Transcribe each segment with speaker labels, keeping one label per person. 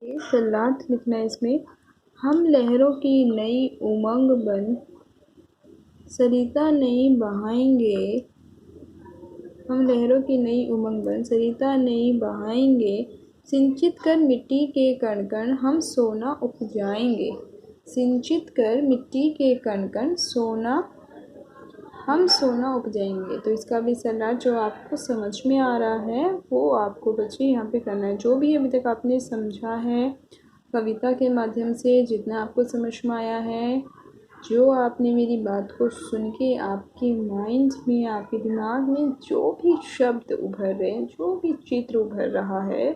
Speaker 1: ये सलात लिखना है इसमें। हम लहरों की नई उमंग बन सरिता नहीं बहाएंगे। हम लहरों की नई उमंग बन सरिता नहीं बहाएंगे। सिंचित कर मिट्टी के कण कण हम सोना उपजाएंगे। सिंचित कर मिट्टी के कण कण हम सोना उपजाएंगे। तो इसका भी सलाह जो आपको समझ में आ रहा है वो आपको बच्चे यहाँ पे करना है। जो भी अभी तक आपने समझा है कविता के माध्यम से, जितना आपको समझ में आया है, जो आपने मेरी बात को सुन के आपके माइंड में, आपके दिमाग में जो भी शब्द उभर रहे हैं, जो भी चित्र उभर रहा है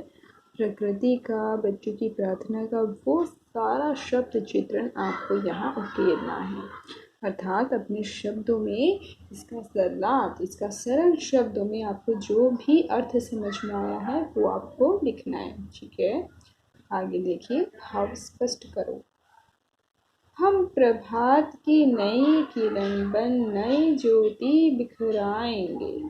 Speaker 1: प्रकृति का, बच्चों की प्रार्थना का, वो सारा शब्द चित्रण आपको यहाँ उकेरना है। अर्थात अपने शब्दों में इसका सरल शब्दों में आपको जो भी अर्थ समझ में आया है वो आपको लिखना है। ठीक है, आगे देखिए। भाव स्पष्ट करो। हम प्रभात की नई किरण बन नई ज्योति बिखराएंगे।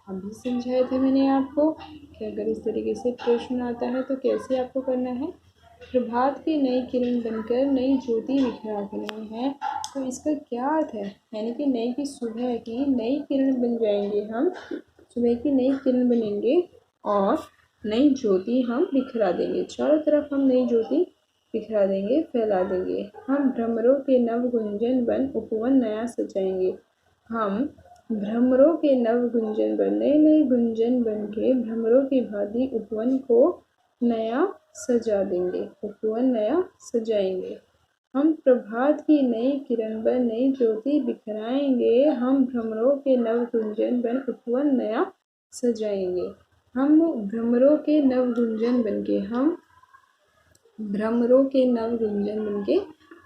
Speaker 1: अभी समझाए थे मैंने आपको कि अगर इस तरीके से प्रश्न आता है तो कैसे आपको करना है। प्रभात की नई किरण बनकर नई ज्योति बिखरा करनी है। तो इसका क्या अर्थ है, यानी कि नई की सुबह की नई किरण बन जाएंगे हम, सुबह की नई किरण बनेंगे और नई ज्योति हम बिखरा देंगे। चारों तरफ हम नई ज्योति बिखरा देंगे, फैला देंगे। हम भ्रमरों के नव गुंजन बन उपवन नया सजाएंगे। हम भ्रमरों के नव गुंजन बन नए नए गुंजन बन के भ्रमरों की भांति उपवन को नया सजा देंगे, उपवन नया सजाएंगे। हम प्रभात की नई किरण बन नई ज्योति बिखराएंगे। हम भ्रमरों के नव गुंजन बन उपवन नया सजाएंगे। हम भ्रमरों के नव गुंजन बन के भ्रमरों के नव गुंजन बन के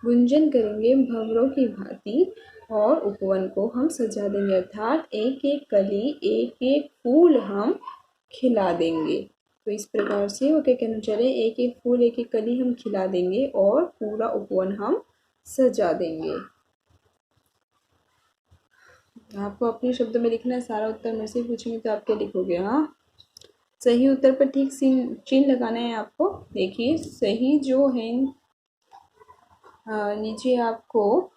Speaker 1: गुंजन करेंगे भंवरों की भांति और उपवन को हम सजा देंगे। अर्थात एक एक कली, एक एक फूल हम खिला देंगे। तो इस प्रकार से वो क्या कहना चाह रहे हैं, एक एक फूल, एक एक कली हम खिला देंगे और पूरा उपवन हम सजा देंगे। आपको अपने शब्दों में लिखना है। सारा उत्तर मेरे से पूछेंगे तो आप क्या लिखोगे। हाँ, सही उत्तर पर ठीक चिन्ह लगाना है आपको। देखिए सही जो है, नीचे आपको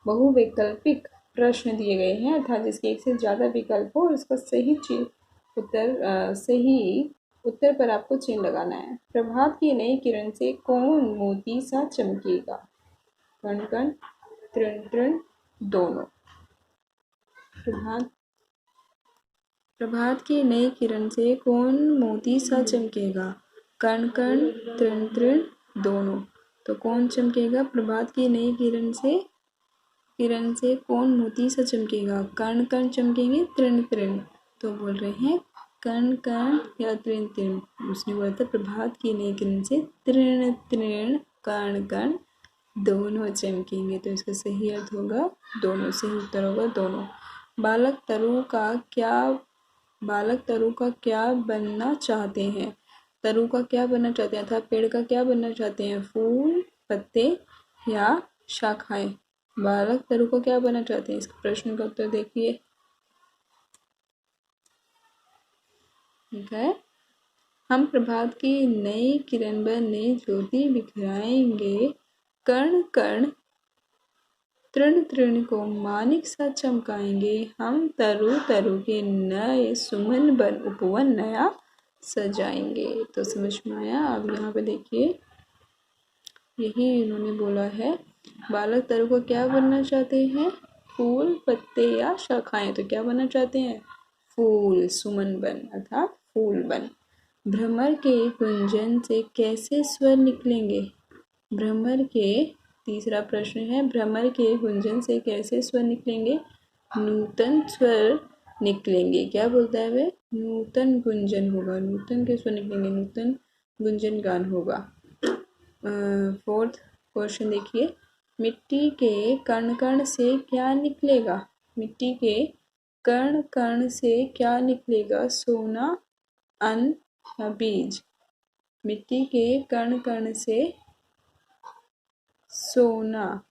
Speaker 1: बहुवैकल्पिक प्रश्न दिए गए हैं, अर्थात जिसके एक से ज़्यादा विकल्प हो और इसका सही उत्तर पर आपको चिन्ह लगाना है। प्रभात की नई किरण से कौन मोती सा चमकेगा। कण कण तृण तृण दोनों। प्रभात की नई किरण से कौन मोती सा चमकेगा। कण कण तृण तृण दोनों। तो कौन चमकेगा प्रभात की नई किरण से कौन मोती सा चमकेगा। कण कण चमकेंगे, तृण तृण। तो बोल रहे हैं कण कण या तृण तृण। उसने बोला था प्रभात की नई किरण से तृण तृण कण कण दोनों चमकेंगे। तो इसका सही अर्थ होगा दोनों, सही उत्तर होगा दोनों। बालक तरु का क्या बनना चाहते हैं। तरु का क्या बनना चाहते हैं, अर्थात पेड़ का क्या बनना चाहते हैं। फूल, पत्ते या शाखाएं। बालक तरु को क्या बनना चाहते हैं। इस प्रश्न का उत्तर देखिए। ठीक है, हम प्रभात की नई किरण पर नई ज्योति बिखराएंगे। कण कण तृण तृण को मानिक सा चमकाएंगे। हम तरु तरु के नए सुमन बन उपवन नया सजाएंगे। तो समझ में आया। अब यहाँ पे देखिए, यही इन्होंने बोला है। बालक तरु को क्या बनना चाहते हैं, फूल, पत्ते या शाखाएं। तो क्या बनना चाहते हैं, फूल, सुमन बन अर्थात फूल बन। भ्रमर के गुंजन से कैसे स्वर निकलेंगे। भ्रमर के, तीसरा प्रश्न है, भ्रमर के गुंजन से कैसे स्वर निकलेंगे। नूतन स्वर निकलेंगे। क्या बोलता है वे, नूतन गुंजन होगा, नूतन के स्वर निकलेंगे, नूतन गुंजन गान होगा। फोर्थ क्वेश्चन देखिए, मिट्टी के कण कण से क्या निकलेगा। मिट्टी के कण कण से क्या निकलेगा, सोना, अन्न या बीज। मिट्टी के कण कण से सोना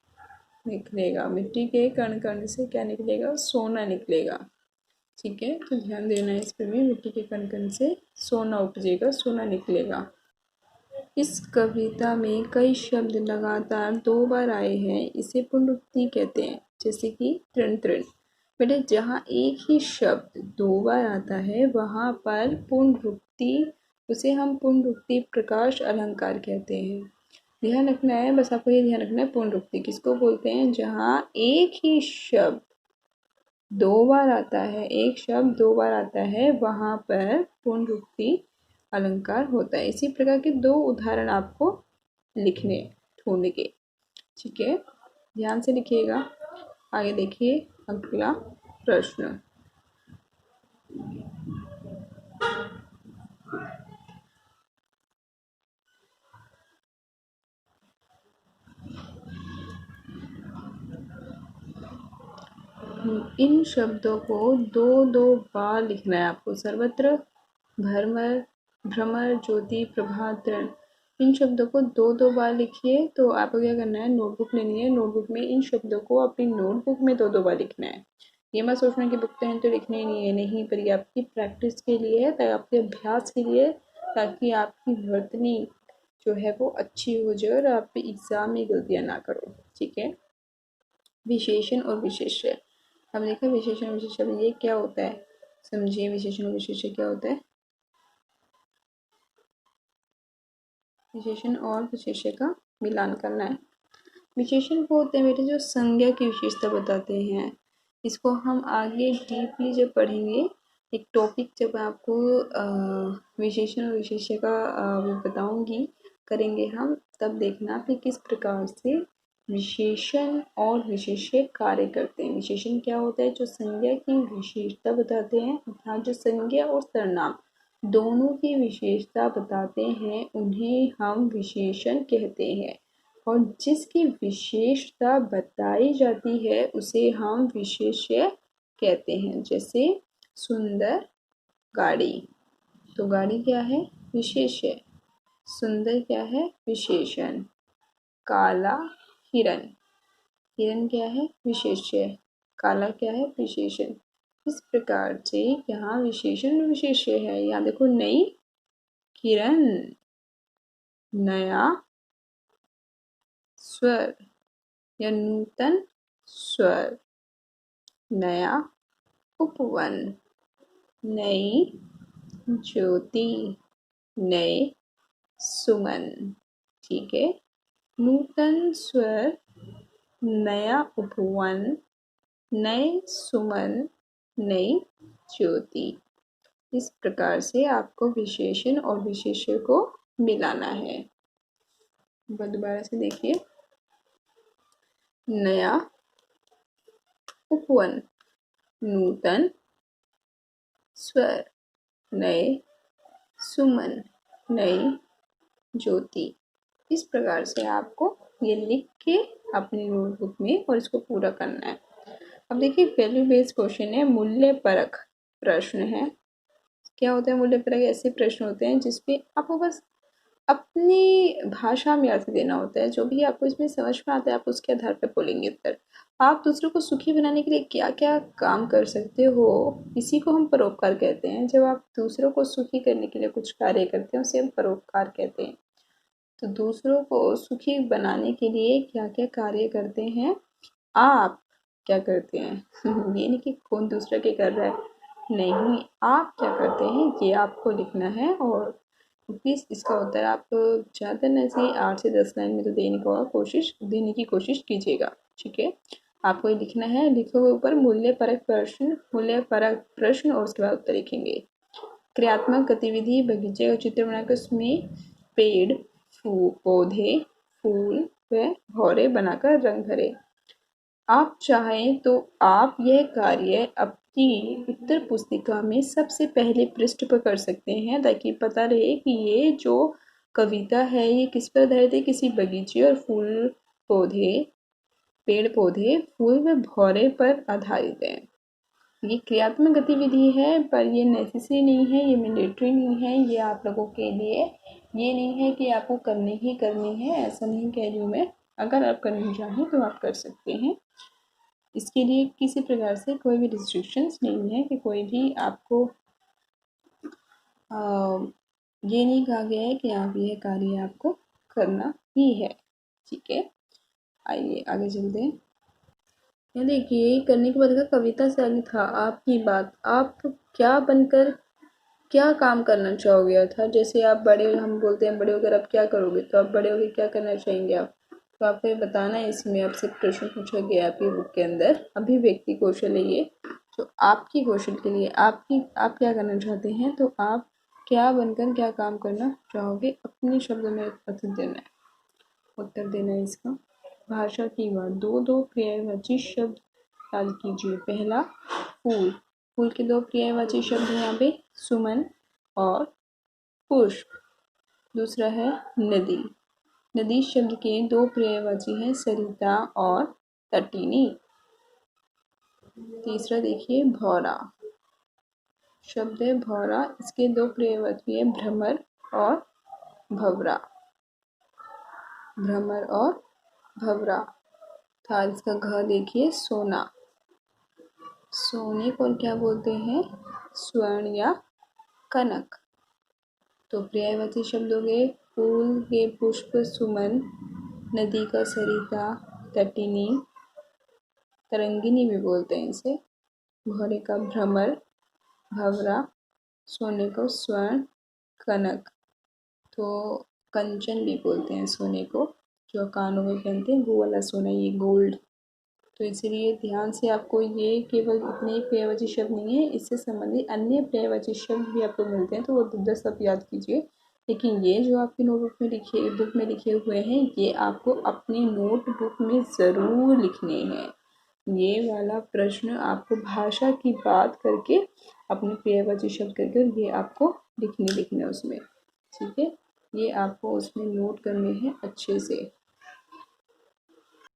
Speaker 1: निकलेगा। मिट्टी के कण कण से क्या निकलेगा, सोना निकलेगा। ठीक है, तो ध्यान देना है इस पर भी। मिट्टी के कण कण से सोना उपजेगा, सोना निकलेगा। इस कविता में कई शब्द लगातार 2 बार आए हैं, इसे पुनरुक्ति कहते हैं। जैसे कि तृण तृण। बेटे जहाँ एक ही शब्द 2 बार आता है वहाँ पर पुनरुक्ति, उसे हम पुनरुक्ति प्रकाश अलंकार कहते हैं। ध्यान रखना है, बस आपको ये ध्यान रखना है, पुनरुक्ति किसको बोलते हैं? जहाँ एक ही शब्द 2 बार आता है, एक शब्द 2 बार आता है, वहाँ पर पुनरुक्ति अलंकार होता है। इसी प्रकार के 2 उदाहरण आपको लिखने ढूंढ के, ठीक है, ध्यान से लिखिएगा। आगे देखिए अगला प्रश्न। इन शब्दों को 2-2 बार लिखना है आपको। सर्वत्र, भ्रमर, भ्रमर, ज्योति, प्रभात, तृण। इन शब्दों को 2-2 बार लिखिए। तो आपको क्या करना है, नोटबुक लेनी है। नोटबुक में इन शब्दों को अपनी नोटबुक में 2-2 बार लिखना है। ये मत सोचना कि बुक तो है तो लिखना ही नहीं है, नहीं, पर ये आपकी प्रैक्टिस के लिए है, ताकि आपके अभ्यास के लिए, ताकि आपकी वर्तनी जो है वो अच्छी हो जाए और आप एग्ज़ाम में गलतियाँ ना करो, ठीक है। विशेषण और विशेष्य। अब देखो विशेषण और विशेष्य ये क्या होता है, समझिए। विशेषण और विशेष्य क्या होता है? विशेषण और विशेष्य का मिलान करना है। विशेषण वो होते हैं बेटे जो संज्ञा की विशेषता बताते हैं। इसको हम आगे डीपली जब पढ़ेंगे, एक टॉपिक जब आपको विशेषण और विशेष्य का बताऊंगी, करेंगे हम, तब देखना कि किस प्रकार से विशेषण और विशेष्य कार्य करते हैं। विशेषण क्या होता है? जो संज्ञा की विशेषता बताते हैं, अर्थात जो संज्ञा और सर्वनाम दोनों की विशेषता बताते हैं, उन्हें हम विशेषण कहते हैं। और जिसकी विशेषता बताई जाती है उसे हम विशेष्य कहते हैं। जैसे सुंदर गाड़ी, तो गाड़ी क्या है? विशेष्य। सुंदर क्या है? विशेषण। काला हिरन, हिरन क्या है? विशेष्य। काला क्या है? विशेषण। इस प्रकार से यहाँ विशेषण विशेष्य है। यहाँ देखो, नई किरण, नया स्वर या नूतन स्वर, नया उपवन, नई ज्योति, नए सुमन, ठीक है। नूतन स्वर, नया उपवन, नए सुमन, नई ज्योति। इस प्रकार से आपको विशेषण और विशेष्य को मिलाना है। दोबारा से देखिए, नया उपवन, नूतन स्वर, नए सुमन, नई ज्योति। इस प्रकार से आपको ये लिख के अपनी नोटबुक में और इसको पूरा करना है। अब देखिए वैल्यू बेस्ड क्वेश्चन है, मूल्य परक प्रश्न है। क्या होता है मूल्य परक? ऐसे प्रश्न होते हैं जिसपे आपको बस अपनी भाषा में अर्थ देना होता है। जो भी आपको इसमें समझ में आता है आप उसके आधार पर बोलेंगे उत्तर। आप दूसरों को सुखी बनाने के लिए क्या क्या काम कर सकते हो, इसी को हम परोपकार कहते हैं। जब आप दूसरों को सुखी करने के लिए कुछ कार्य करते हैं उसे हम परोपकार कहते हैं। तो दूसरों को सुखी बनाने के लिए क्या क्या कार्य करते हैं, आप क्या करते हैं? ये नहीं कि कौन दूसरा क्या कर रहा है, नहीं, आप क्या करते हैं ये आपको लिखना है। और प्लीज़ इसका उत्तर आप ज़्यादा नहीं से 8 से 10 लाइन में तो देने की कोशिश कीजिएगा, ठीक है। आपको ये लिखना है, लिखोगे ऊपर मूल्य परक प्रश्न, मूल्य परक प्रश्न, और उसके बाद उत्तर लिखेंगे। क्रियात्मक गतिविधि, बगीचे का चित्र बनाकर उसमें पेड़, पौधे, फूल व भौरे बनाकर रंग भरे। आप चाहें तो आप यह कार्य अपनी उत्तर पुस्तिका में सबसे पहले पृष्ठ पर कर सकते हैं, ताकि पता रहे कि ये जो कविता है ये किस पर आधारित है। किसी बगीचे और फूल पौधे, पेड़ पौधे, फूल व भौरे पर आधारित है। ये क्रियात्मक गतिविधि है, पर ये नेसेसरी नहीं है, ये मैंडेटरी नहीं है, ये आप लोगों के लिए ये नहीं है कि आपको करनी ही करनी है, ऐसा नहीं कह रही हूँ मैं। अगर आप करना चाहें तो आप कर सकते हैं। इसके लिए किसी प्रकार से कोई भी रिस्ट्रिक्शंस नहीं है कि कोई भी आपको ये नहीं कहा गया है कि आप यह कार्य आपको करना ही है। ठीक है, आइए आगे चलते हैं। ये देखिए, करने के बाद का कविता से आगे था आपकी बात। आप क्या बनकर क्या काम करना चाहोगे, अर्थात जैसे आप बड़े, हम बोलते हैं बड़े होकर आप क्या करोगे, तो आप बड़े होकर क्या करना चाहेंगे आप, तो आपको ये बताना है। इसमें आपसे प्रश्न पूछा गया आपकी बुक के अंदर, अभिव्यक्ति कौशल है ये। तो आपकी कौशल के लिए आप क्या करना चाहते हैं, तो आप क्या बनकर क्या काम करना चाहोगे, अपने शब्दों में उत्तर देना है। उत्तर देना है इसका। भाषा की बात, दो दो पर्यायवाची शब्द याद कीजिए। पहला फूल, फूल के दो पर्यायवाची शब्द हैं यहाँ पे, सुमन और पुष्प। दूसरा है नदी, नदी शब्द के दो पर्यायवाची हैं, सरिता और तटिनी। तीसरा देखिए भौरा, शब्द है भौरा, इसके दो पर्यायवाची हैं, भ्रमर और भवरा। भ्रमर और भवरा। था इसका घ देखिए, सोना, सोने को क्या बोलते हैं, स्वर्ण या कनक। तो पर्यायवाची शब्द हो गए, फूल के पुष्प सुमन, नदी का सरिता, तटिनी, तरंगिनी भी बोलते हैं इसे, घोड़े का भ्रमर, भवरा, सोने को स्वर्ण, कनक। तो कंचन भी बोलते हैं सोने को, जो कानों में पहनते हैं वो वाला सोना, ये गोल्ड। तो इसलिए ध्यान से आपको, ये केवल इतने पर्यायवाची शब्द नहीं है, इससे संबंधित अन्य पर्यायवाची शब्द भी आपको मिलते हैं, तो वो 10 आप याद कीजिए। लेकिन ये जो आपकी नोटबुक में लिखे हुए हैं, ये आपको अपनी नोटबुक में ज़रूर लिखने हैं। ये वाला प्रश्न आपको भाषा की बात करके अपने पर्यायवाची शब्द करके, और ये आपको लिखने उसमें। ठीक है, ये आपको उसमें नोट करने हैं अच्छे से।